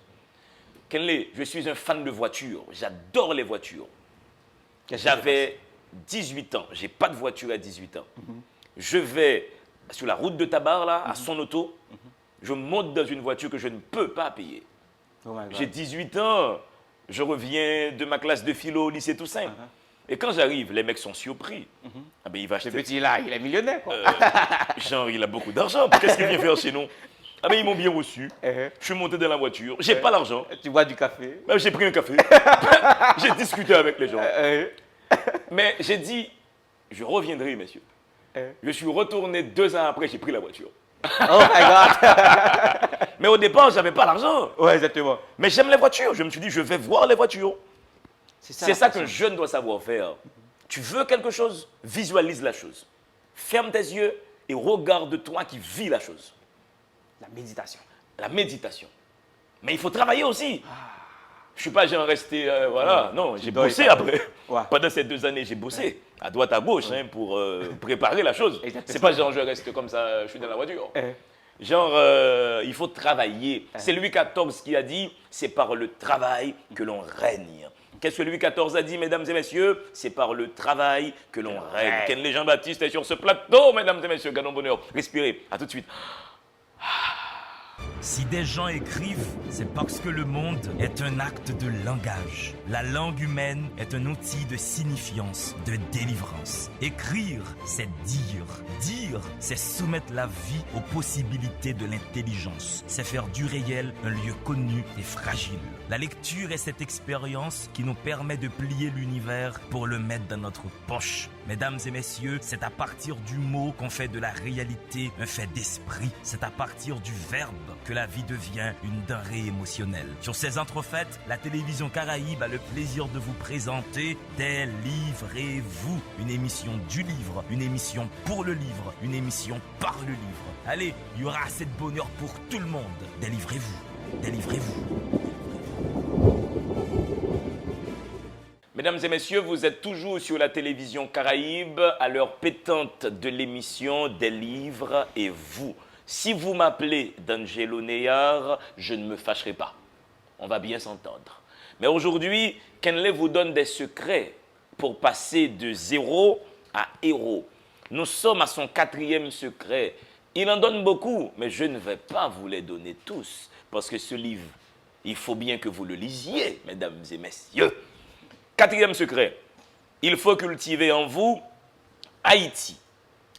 Kenley, je suis un fan de voitures, j'adore les voitures. J'avais 18 ans, j'ai pas de voiture à 18 ans. Je vais sur la route de Tabar, là, à son auto, je monte dans une voiture que je ne peux pas payer. Oh my God. J'ai 18 ans, je reviens de ma classe de philo au lycée Toussaint. Et quand j'arrive, les mecs sont surpris. Ah ben, il va Ce acheter. petit-là, il est millionnaire, quoi. Genre, il a beaucoup d'argent. Qu'est-ce qu'il vient faire chez nous? Ah ben, ils m'ont bien reçu. Je suis monté dans la voiture. J'ai pas l'argent. Tu bois du café. Ben, j'ai pris un café. J'ai discuté avec les gens. Mais j'ai dit, je reviendrai, messieurs. Je suis retourné 2 ans après, j'ai pris la voiture. Oh my God. Mais au départ, j'avais pas l'argent. Ouais, exactement. Mais j'aime les voitures. Je me suis dit, je vais voir les voitures. C'est la ça passion. qu'un jeune doit savoir faire. Tu veux quelque chose, visualise la chose. Ferme tes yeux et regarde toi qui vis la chose. La méditation. La méditation. Mais il faut travailler aussi. Je ne suis pas genre resté, voilà. Non, j'ai dois y bossé travailler. après. Ouais. Pendant ces 2 années, j'ai bossé. À droite, à gauche, hein, pour préparer la chose. Exactement. C'est pas genre je reste comme ça, je suis dans la voiture. Genre, il faut travailler. C'est Louis XIV qui a dit, c'est par le travail que l'on règne. Qu'est-ce que Louis XIV a dit, mesdames et messieurs? C'est par le travail que l'on règne. Kenley Jean-Baptiste est sur ce plateau, mesdames et messieurs. Gardons bonheur. Respirez. À tout de suite. Si des gens écrivent, c'est parce que le monde est un acte de langage. La langue humaine est un outil de signifiance, de délivrance. Écrire, c'est dire. Dire, c'est soumettre la vie aux possibilités de l'intelligence. C'est faire du réel un lieu connu et fragile. La lecture est cette expérience qui nous permet de plier l'univers pour le mettre dans notre poche. Mesdames et messieurs, c'est à partir du mot qu'on fait de la réalité un fait d'esprit. C'est à partir du verbe que la vie devient une denrée émotionnelle. Sur ces entrefaites, la télévision Caraïbe a le plaisir de vous présenter Délivrez-vous, une émission du livre, une émission pour le livre, une émission par le livre. Allez, il y aura assez de bonheur pour tout le monde. Délivrez-vous, délivrez-vous. Mesdames et messieurs, vous êtes toujours sur la télévision Caraïbe à l'heure pétante de l'émission Des livres et vous. Si vous m'appelez D'Angelo Neyar, je ne me fâcherai pas. On va bien s'entendre. Mais aujourd'hui, Kenley vous donne des secrets pour passer de zéro à héros. Nous sommes à son 4e secret. Il en donne beaucoup, mais je ne vais pas vous les donner tous. Parce que ce livre, il faut bien que vous le lisiez, mesdames et messieurs. 4e secret, il faut cultiver en vous Haïti.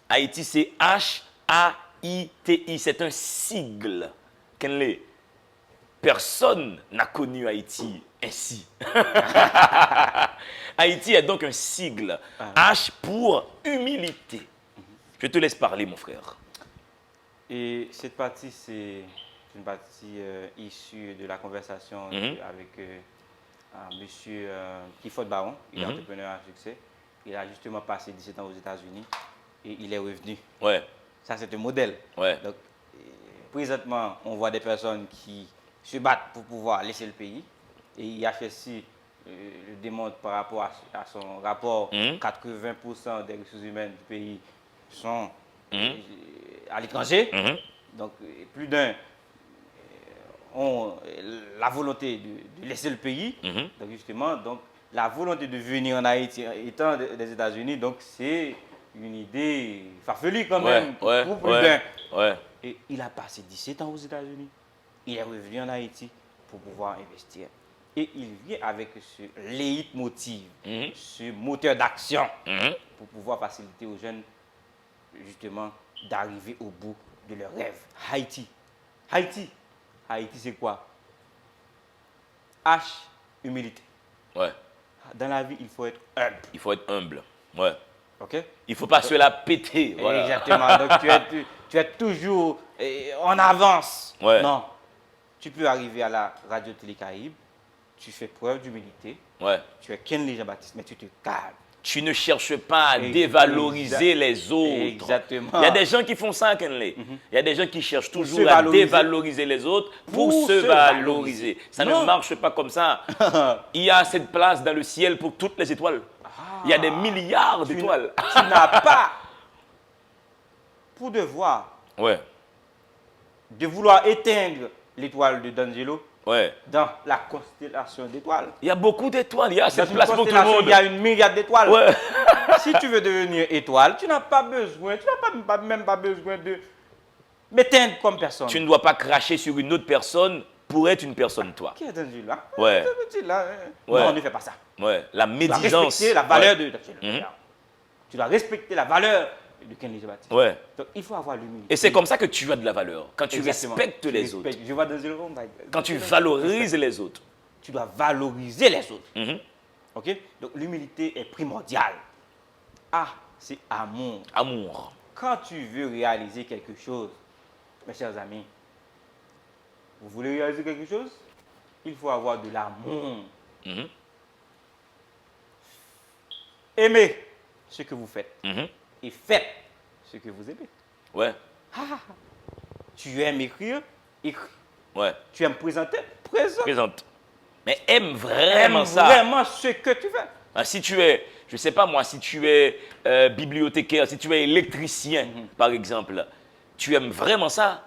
Haïti, c'est H-A-I-T-I, c'est un sigle. Kenley, personne n'a connu Haïti ainsi. Haïti est donc un sigle. H pour humilité. Je te laisse parler, mon frère. Et cette partie, c'est une partie issue de la conversation avec monsieur Clifford Baron, il est entrepreneur à succès. Il a justement passé 17 ans aux États-Unis et il est revenu. Ouais. Ça, c'est un modèle. Ouais. Donc, présentement, on voit des personnes qui se battent pour pouvoir laisser le pays. Et IHSI le démontre par rapport à son rapport. 80% des ressources humaines du pays sont à l'étranger. Donc, plus d'un ont la volonté de laisser le pays. Donc, justement, donc, la volonté de venir en Haïti étant des États-Unis, donc c'est une idée farfelue quand même pour plus d'un. Ouais. Et il a passé 17 ans aux États-Unis. Il est revenu en Haïti pour pouvoir investir. Et il vient avec ce leitmotiv, ce moteur d'action pour pouvoir faciliter aux jeunes, justement, d'arriver au bout de leurs rêves. Haïti. Haïti, c'est quoi? H, humilité. Ouais. Dans la vie, il faut être humble. Il faut être humble. Ouais. OK? Il ne faut pas se la péter. Voilà. Exactement. Donc, tu es toujours en avance. Ouais. Non. Tu peux arriver à la radio-télé Caraïbe, tu fais preuve d'humilité. Ouais. Tu es Kenley Jean-Baptiste, mais tu te calmes. Tu ne cherches pas à dévaloriser les autres. Exactement. Il y a des gens qui font ça, Kenley. Il y a des gens qui cherchent toujours se à valoriser. dévaloriser les autres pour se valoriser. Ça ne marche pas comme ça. Il y a cette place dans le ciel pour toutes les étoiles. Il y a des milliards d'étoiles. Tu n'as pas pour devoir de vouloir éteindre l'étoile de D'Angelo dans la constellation d'étoiles. Il y a beaucoup d'étoiles. Il y a cette Dans place une pour tout le monde. il y a une myriade d'étoiles. Ouais. Si tu veux devenir étoile, tu n'as pas besoin, même pas besoin de m'éteindre comme personne. Tu ne dois pas cracher sur une autre personne pour être une personne, toi. Qui est D'Angelo là? Ouais. Non, on ne fait pas ça. Ouais. La Tu dois médisance. respecter la valeur de D'Angelo. Tu dois respecter la valeur de Kenley Jean-Baptiste. Ouais. Donc il faut avoir l'humilité. Et c'est comme ça que tu as de la valeur. Quand tu Exactement. respectes Tu les respectes. autres. Je vois D'Angelo. Quand tu valorises les autres. Tu dois valoriser les autres. OK? Donc l'humilité est primordiale. Ah, c'est amour. Amour. Quand tu veux réaliser quelque chose, mes chers amis, vous voulez réaliser quelque chose? Il faut avoir de l'amour. Aimez ce que vous faites et faites ce que vous aimez. Ouais. Tu aimes écrire? Écris. Ouais. Tu aimes présenter? Présente. Présente. Mais aime vraiment ça. Vraiment ce que tu fais. Ah, si tu es, je ne sais pas moi, si tu es bibliothécaire, si tu es électricien, par exemple, tu aimes vraiment ça,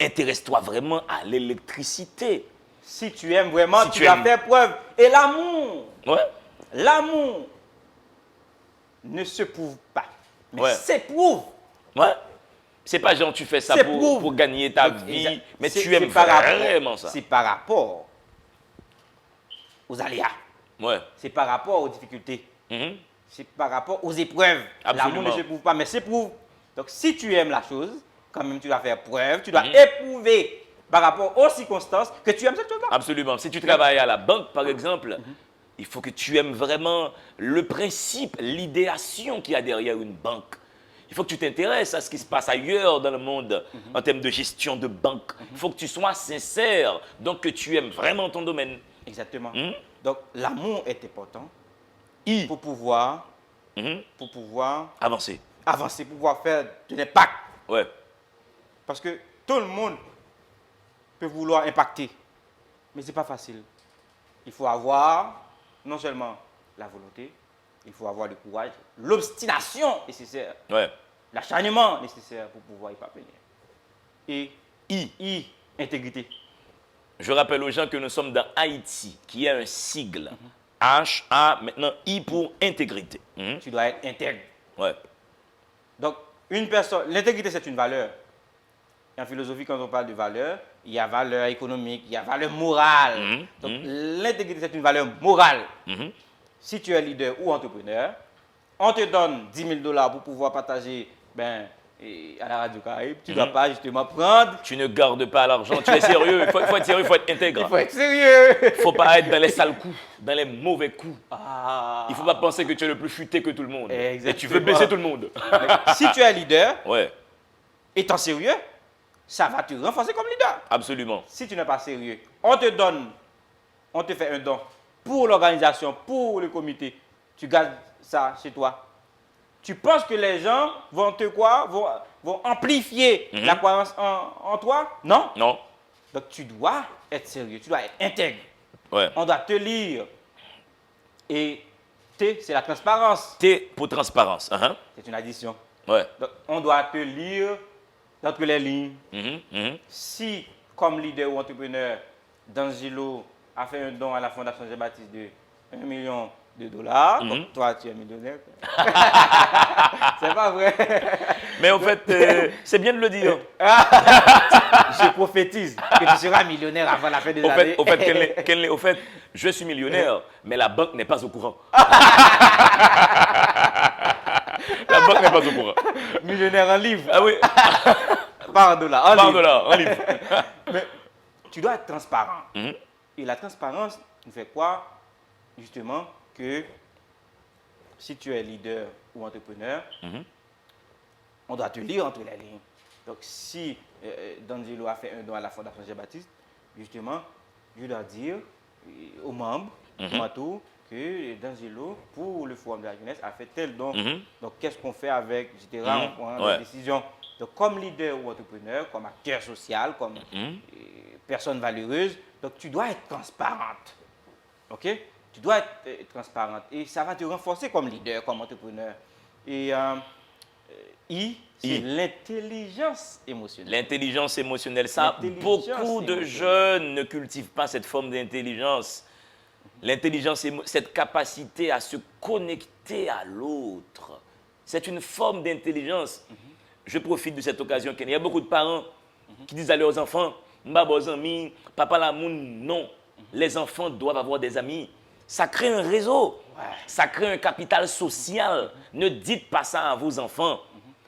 intéresse-toi vraiment à l'électricité. Si tu aimes vraiment, Si tu tu dois aimes- faire preuve. Et l'amour, Ouais. l'amour ne se prouve pas, mais Ouais. s'éprouve. Ouais. C'est pas genre tu fais ça S'éprouve. pour gagner ta Donc, vie, mais c'est- tu aimes c'est par rapport- vraiment ça. C'est par rapport aux aléas, Ouais. c'est par rapport aux difficultés, Mhm. c'est par rapport aux épreuves. Absolument. L'amour ne s'éprouve pas, mais s'éprouve. Donc si tu aimes la chose, quand même tu dois faire preuve, tu dois éprouver par rapport aux circonstances que tu aimes cette chose-là. Absolument. Si tu travailles à la banque, par exemple, il faut que tu aimes vraiment le principe, l'idéation qu'il y a derrière une banque. Il faut que tu t'intéresses à ce qui se passe ailleurs dans le monde en termes de gestion de banque. Il faut que tu sois sincère, donc que tu aimes vraiment ton domaine. Exactement. Donc l'amour est important I. pour pouvoir Avancer. avancer, pour pouvoir faire de l'impact. Ouais. Parce que tout le monde peut vouloir impacter, mais ce n'est pas facile. Il faut avoir non seulement la volonté, il faut avoir le courage, l'obstination nécessaire, Ouais. l'acharnement nécessaire pour pouvoir y parvenir. Et I. intégrité. Je rappelle aux gens que nous sommes dans Haïti, qui est un sigle. H-A, maintenant I pour intégrité. Tu dois être intègre. Ouais. Donc, une personne, l'intégrité c'est une valeur. Et en philosophie, quand on parle de valeur, il y a valeur économique, il y a valeur morale. Donc, l'intégrité c'est une valeur morale. Si tu es leader ou entrepreneur, on te donne 10 000 $ pour pouvoir partager à la Radio Caraïbe. Tu ne dois pas justement prendre. Tu ne gardes pas l'argent, tu es sérieux. Il faut être sérieux, il faut être intègre. Il faut être sérieux. Il ne faut pas être dans les sales coups, dans les mauvais coups. Ah. Il ne faut pas penser que tu es le plus futé que tout le monde. Exactement. Et tu veux baisser tout le monde. Si tu es leader, Ouais, étant sérieux, ça va te renforcer comme leader. absolument. Si tu n'es pas sérieux, on te fait un don pour l'organisation, pour le comité. Tu ne dois pas être sérieux. Tu dois être intègre. Tu dois être sérieux. Si tu es leader, étant sérieux, ça va te renforcer comme leader. Si tu n'es pas sérieux, on te donne, on te fait un don pour l'organisation, pour le comité. Tu ne dois pas être sérieux. tu gardes ça chez toi. Tu penses que les gens vont te quoi? Vont amplifier la croyance en toi? Non. Non. Donc tu dois être sérieux, tu dois être intègre. Ouais. On doit te lire. Et T, c'est la transparence. T pour transparence. C'est une addition. Ouais. Donc, on doit te lire d'entre les lignes. Si, comme leader ou entrepreneur, D'Angelo a fait un don à la Fondation Jean-Baptiste de 1 million de dollars, donc toi, tu es millionnaire. C'est pas vrai. Mais en fait, c'est bien de le dire. Je prophétise que tu seras millionnaire avant la fin des années. Au fait, je suis millionnaire, mais la banque n'est pas au courant. La banque n'est pas au courant. Millionnaire en livre. Ah oui. Pas en dollars. En livre. Mais tu dois être transparent. Et la transparence nous fait quoi? Justement, que si tu es leader ou entrepreneur, on doit te lire entre les lignes. Donc, si D'Angelo a fait un don à la Fondation Jean-Baptiste, justement, je dois dire aux membres, que D'Angelo, pour le Forum de la jeunesse, a fait tel don. Donc, qu'est-ce qu'on fait avec, etc. On prend des décisions. Donc, comme leader ou entrepreneur, comme acteur social, comme personne valeureuse, donc tu dois être transparente. OK? Tu dois être transparente. Et ça va te renforcer comme leader, comme entrepreneur. Et I, c'est l'intelligence émotionnelle. L'intelligence émotionnelle, ça, beaucoup de jeunes ne cultivent pas cette forme d'intelligence. L'intelligence, cette capacité à se connecter à l'autre, c'est une forme d'intelligence. Je profite de cette occasion. Il y a beaucoup de parents qui disent à leurs enfants, « Mbaba amis, papa l'amoun ». Non, les enfants doivent avoir des amis. Ça crée un réseau, ça crée un capital social. Ne dites pas ça à vos enfants.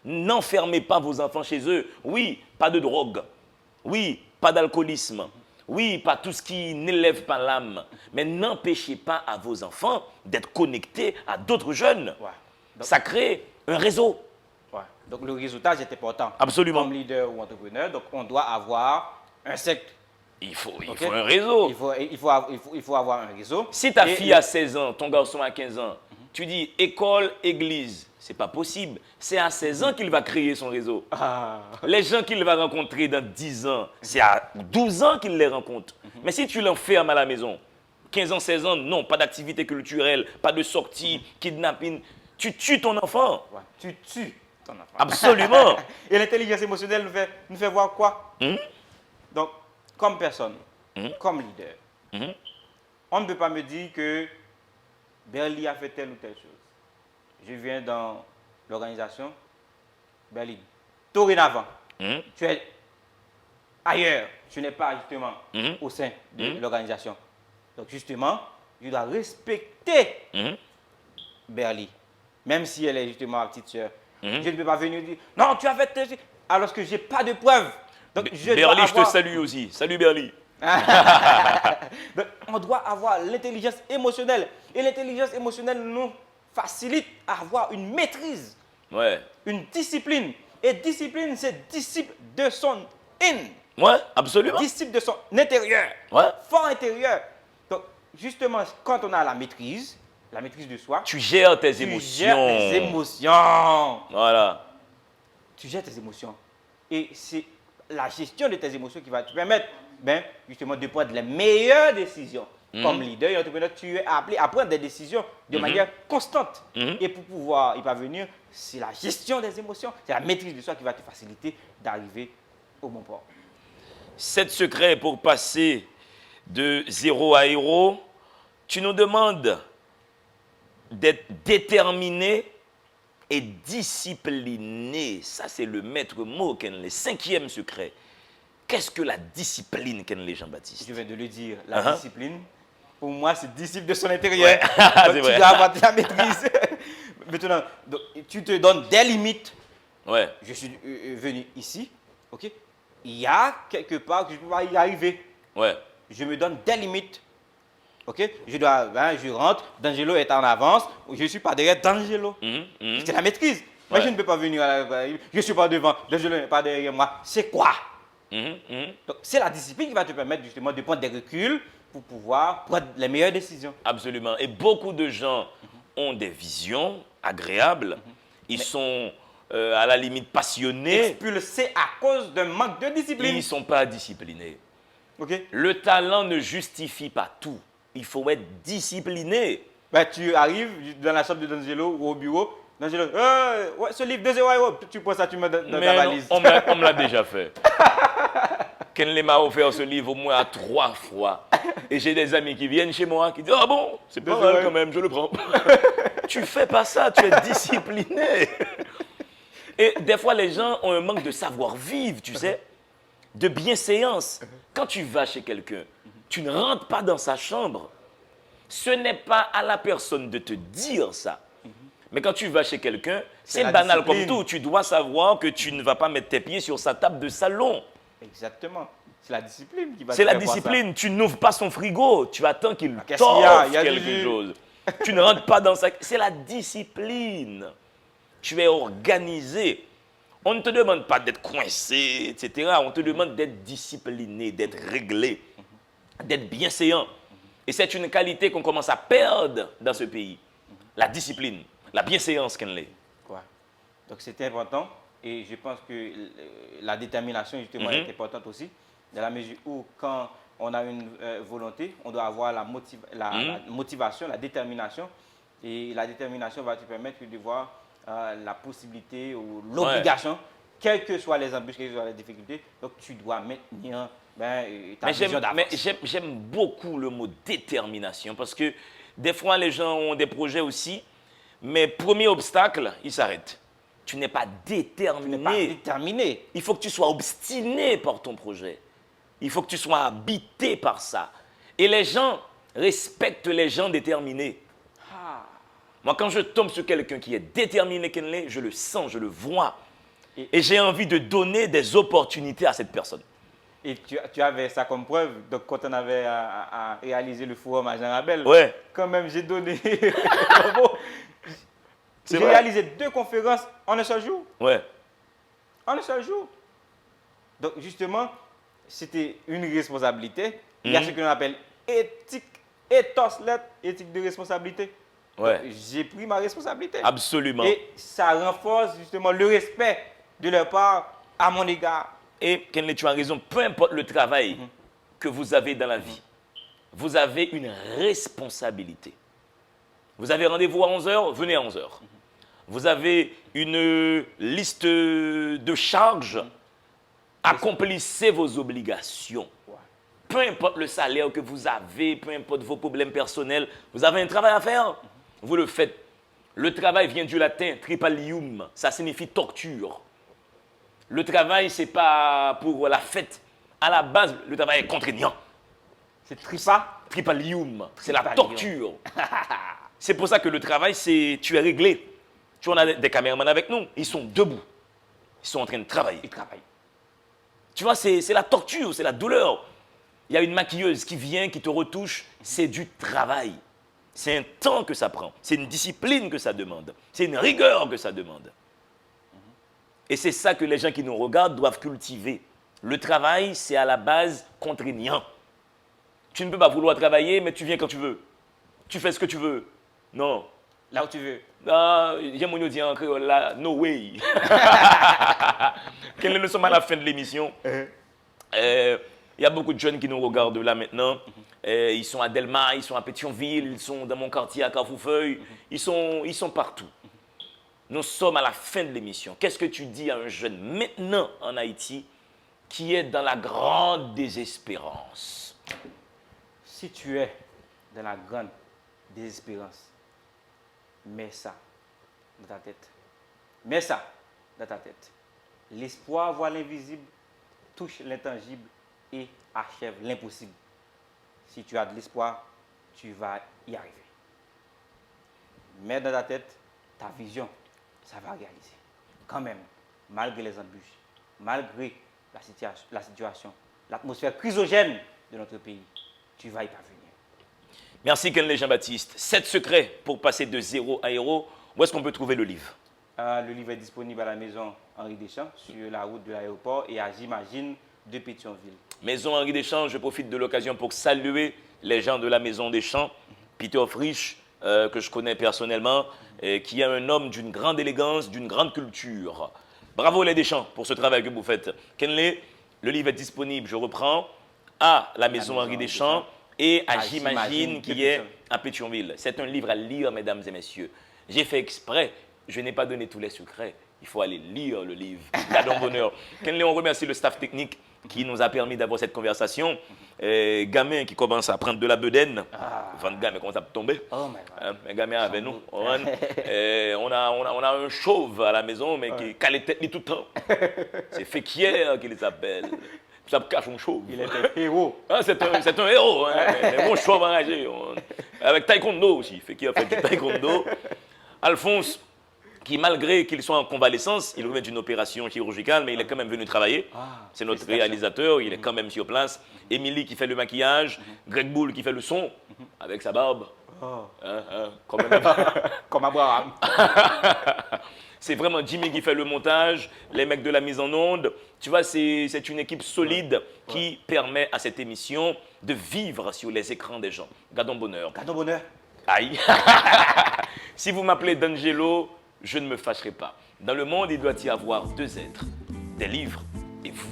N'enfermez pas vos enfants chez eux. Oui, pas de drogue. Oui, pas d'alcoolisme. Oui, pas tout ce qui n'élève pas l'âme. Mais n'empêchez pas à vos enfants d'être connectés à d'autres jeunes. Donc, ça crée un réseau. Donc, le réseautage est important. Absolument. Comme leader ou entrepreneur, donc on doit avoir un secteur. Il faut un réseau. Il faut avoir un réseau. Si ta fille a 16 ans, ton garçon a 15 ans, tu dis école, église, c'est pas possible. C'est à 16 ans qu'il va créer son réseau. Les gens qu'il va rencontrer dans 10 ans, c'est à 12 ans qu'il les rencontre. Mais si tu l'enfermes à la maison, 15 ans, 16 ans, non, pas d'activité culturelle, pas de sortie, kidnapping, tu tues ton enfant. Tu tues ton enfant. Absolument. Et l'intelligence émotionnelle nous fait voir quoi? Donc, comme personne, comme leader, on ne peut pas me dire que Berly a fait telle ou telle chose. Je viens dans l'organisation, Berly, dorénavant, tu es ailleurs, tu n'es pas justement au sein de l'organisation. Donc justement, je dois respecter Berly, même si elle est justement ma petite soeur. Je ne peux pas venir dire, non, tu as fait telle chose, alors que je n'ai pas de preuves. Donc, Berly, je te salue aussi. Salut Berly. Donc, on doit avoir l'intelligence émotionnelle. Et l'intelligence émotionnelle nous facilite à avoir une maîtrise, une discipline. Et discipline, c'est disciple de son absolument. Disciple de son intérieur, fort intérieur. Donc, justement, quand on a la maîtrise de soi, tu gères tes émotions. Tu gères tes émotions. Voilà. Tu gères tes émotions. Et c'est la gestion de tes émotions qui va te permettre justement de prendre les meilleures décisions. Comme leader et entrepreneur, tu es appelé à prendre des décisions de manière constante. Et pour pouvoir y parvenir, c'est la gestion des émotions, c'est la maîtrise de soi qui va te faciliter d'arriver au bon port. 7 secrets pour passer de zéro à héros. Tu nous demandes d'être déterminé et discipliné. Ça, c'est le maître mot, le 5e secret. Qu'est-ce que la discipline, Kenley Jean-Baptiste? Je viens de le dire, la discipline, pour moi, c'est disciple de son intérieur. Donc, tu dois avoir de la maîtrise. Maintenant, donc, tu te donnes des limites. Je suis venu ici, ok? Il y a quelque part que je ne peux pas y arriver. Je me donne des limites. Ok, je rentre, D'Angelo est en avance, je ne suis pas derrière D'Angelo. C'est la maîtrise. Mais je ne peux pas venir, je ne suis pas devant, D'Angelo n'est pas derrière moi. C'est quoi? Donc, c'est la discipline qui va te permettre justement de prendre des reculs pour pouvoir prendre les meilleures décisions. Absolument. Et beaucoup de gens ont des visions agréables, ils sont à la limite passionnés, Expulsés à cause d'un manque de discipline. ils ne sont pas disciplinés. Ok. Le talent ne justifie pas tout. Il faut être discipliné. Ben, tu arrives dans la chambre de D'Angelo ou au bureau. D'Angelo, ouais, ce livre 2 €, tu prends ça, tu mets dans ta Mais valise. on me l'a déjà fait. Kenley m'a offert ce livre au moins 3 fois. Et j'ai des amis qui viennent chez moi qui disent « Ah bon, c'est pas mal quand même, je le prends. » Tu fais pas ça, tu es discipliné. Et des fois, les gens ont un manque de savoir-vivre, tu sais, de bienséance. Quand tu vas chez quelqu'un, tu ne rentres pas dans sa chambre. Ce n'est pas à la personne de te dire ça. Mais quand tu vas chez quelqu'un, c'est la banal discipline. comme tout. Tu dois savoir que tu ne vas pas mettre tes pieds sur sa table de salon. Exactement. C'est la discipline qui va C'est te la faire voir ça. discipline. Tu n'ouvres pas son frigo. Tu attends qu'il Qu'est-ce qu'il y a? t'offre Il y a du quelque jus. chose. Tu ne rentres pas dans sa... C'est la discipline. Tu es organisé. On ne te demande pas d'être coincé, etc. On te demande d'être discipliné, d'être réglé, d'être bienséant. Et c'est une qualité qu'on commence à perdre dans ce pays. La discipline, la bienséance, Kenley. Quoi. Donc c'était important et je pense que la détermination justement est importante aussi, dans la mesure où quand on a une volonté, on doit avoir la motivation, la détermination, et la détermination va te permettre de voir la possibilité ou l'obligation, quelles que soient les embûches, quelles que soient les difficultés, donc tu dois maintenir ta vision d'avance. Mais j'aime beaucoup le mot détermination parce que des fois les gens ont des projets aussi, mais premier obstacle, ils s'arrêtent. Tu n'es pas déterminé. Tu n'es pas déterminé. Il faut que tu sois obstiné par ton projet. Il faut que tu sois habité par ça. Et les gens respectent les gens déterminés. Moi, quand je tombe sur quelqu'un qui est déterminé, Kenley, je le sens, je le vois. Et j'ai envie de donner des opportunités à cette personne. Et tu avais ça comme preuve. Donc, quand on avait à réaliser le forum à Jean Rabel, quand même, j'ai donné. J'ai réalisé 2 conférences en un seul jour. Ouais. En un seul jour. Donc, justement, c'était une responsabilité. Il y a ce que l'on appelle éthique, ethos, éthique de responsabilité. Ouais. J'ai pris ma responsabilité. Absolument. Et ça renforce justement le respect de leur part à mon égard. Et Kenley, tu as raison, peu importe le travail que vous avez dans la vie, vous avez une responsabilité. Vous avez rendez-vous à 11h, venez à 11h. Vous avez une liste de charges, accomplissez vos obligations. Peu importe le salaire que vous avez, peu importe vos problèmes personnels, vous avez un travail à faire, vous le faites. Le travail vient du latin tripalium, ça signifie torture. Le travail, ce n'est pas pour la fête. À la base, le travail est contraignant. C'est Tripalium, c'est la torture. C'est pour ça que le travail, c'est tu es réglé. Tu en as des caméramans avec nous, ils sont debout. Ils sont en train de travailler. Ils travaillent. Tu vois, c'est la torture, c'est la douleur. Il y a une maquilleuse qui vient, qui te retouche, c'est du travail. C'est un temps que ça prend, c'est une discipline que ça demande, c'est une rigueur que ça demande. Et c'est ça que les gens qui nous regardent doivent cultiver. Le travail, c'est à la base contraignant. Tu ne peux pas vouloir travailler, mais tu viens quand tu veux. Tu fais ce que tu veux. Non. Là où tu veux. J'aime mon dire en créole là, no way. Nous sommes à la fin de l'émission. Il y a beaucoup de jeunes qui nous regardent là maintenant. Ils sont à Delma, ils sont à Pétionville, ils sont dans mon quartier à Carrefourfeuille. Ils sont partout. Nous sommes à la fin de l'émission. Qu'est-ce que tu dis à un jeune maintenant en Haïti qui est dans la grande désespérance? Si tu es dans la grande désespérance, mets ça dans ta tête. Mets ça dans ta tête. L'espoir voit l'invisible, touche l'intangible et achève l'impossible. Si tu as de l'espoir, tu vas y arriver. Mets dans ta tête ta vision, ça va réaliser. Quand même, malgré les embûches, malgré la situation, l'atmosphère chrysogène de notre pays, tu vas y parvenir. Merci Kenley Jean-Baptiste. 7 secrets pour passer de zéro à héros. Où est-ce qu'on peut trouver le livre? Le livre est disponible à la maison Henri Deschamps, sur la route de l'aéroport et à J'imagine de Pétionville. Maison Henri Deschamps, je profite de l'occasion pour saluer les gens de la Maison Deschamps, Peter Frisch, que je connais personnellement, et qui est un homme d'une grande élégance, d'une grande culture. Bravo les Deschamps pour ce travail que vous faites. Kenley, le livre est disponible, je reprends, à la maison Henri Deschamps et à J'imagine qui est à Pétionville. C'est un livre à lire, mesdames et messieurs. J'ai fait exprès, je n'ai pas donné tous les secrets. Il faut aller lire le livre. Gadon Bonheur. Kenley, on remercie le staff technique qui nous a permis d'avoir cette conversation. Gamin qui commence à prendre de la bedaine. Van Gamin commence à tomber. Oh my God. Un gamin avec nous. On a un chauve à la maison, mais qui a les têtes tout le temps. C'est Féquière qui les appelle. Ça me cache un chauve. Il est un héros. Ah, c'est un héros. Hein. Un bon chauve enragé. Avec taekwondo aussi. Féquière fait du taekwondo. Alphonse, qui malgré qu'il soit en convalescence, il revient d'une opération chirurgicale, mais il est quand même venu travailler. C'est notre réalisateur, il est quand même sur place. Émilie qui fait le maquillage, Greg Bull qui fait le son, avec sa barbe. Comme Abraham. C'est vraiment Jimmy qui fait le montage, les mecs de la mise en onde. Tu vois, c'est une équipe solide qui permet à cette émission de vivre sur les écrans des gens. Gadon Bonheur. Gadon Bonheur. Aïe. Si vous m'appelez D'Angelo, je ne me fâcherai pas. Dans le monde, il doit y avoir deux êtres, des livres et vous.